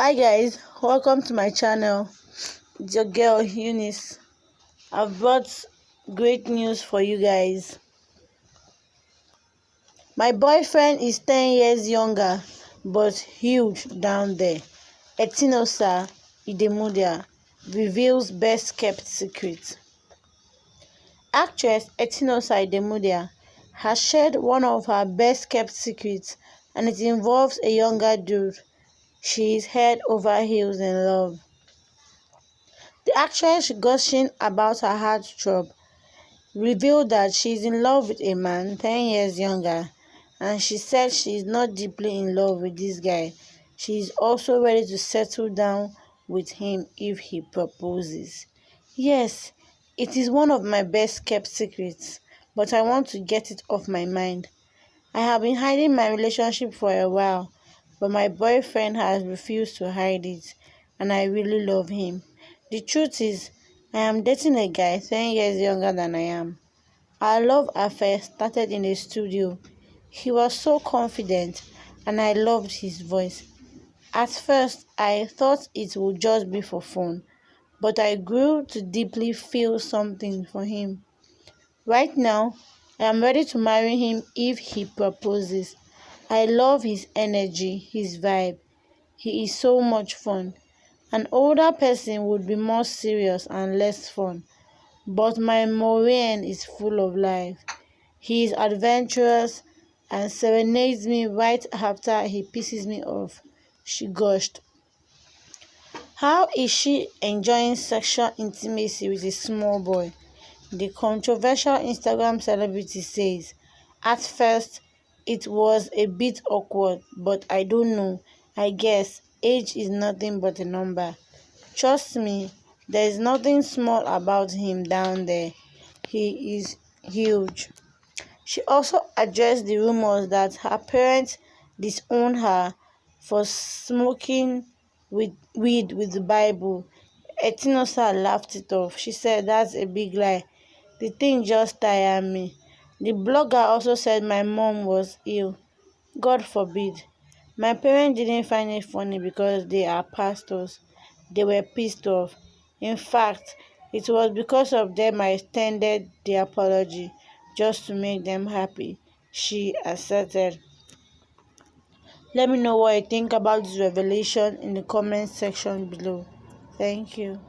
Hi guys, welcome to my channel. It's your girl Eunice. I've brought great news for you guys. My boyfriend is 10 years younger but huge down there. Etinosa, idemudia reveals best kept secret. Actress Etinosa idemudia has shared one of her best kept secrets, and it involves a younger dude she is head over heels in love. The actress, gushing about her heartthrob, revealed that she is in love with a man 10 years younger, and she said she is not deeply in love with this guy. She is also ready to settle down with him if he proposes. Yes, it is one of my best kept secrets, but I want to get it off my mind. I have been hiding my relationship for a while, but my boyfriend has refused to hide it, and I really love him. The truth is, I am dating a guy 10 years younger than I am. Our love affair started in a studio. He was so confident, and I loved his voice. At first, I thought it would just be for fun, but I grew to deeply feel something for him. Right now, I am ready to marry him if he proposes. I love his energy, his vibe. He is so much fun. An older person would be more serious and less fun, but my Maureen is full of life. He is adventurous and serenades me right after he pisses me off. She gushed. How is she enjoying sexual intimacy with a small boy? The controversial Instagram celebrity says, "At first, it was a bit awkward, but I don't know. I guess age is nothing but a number. Trust me, there is nothing small about him down there. He is huge." She also addressed the rumors that her parents disowned her for smoking weed with the Bible. Etinosa laughed it off. She said, "That's a big lie. The thing just tired me." The blogger also said my mom was ill. God forbid. My parents didn't find it funny because they are pastors. They were pissed off. In fact, it was because of them I extended the apology just to make them happy, she asserted. Let me know what you think about this revelation in the comment section below. Thank you.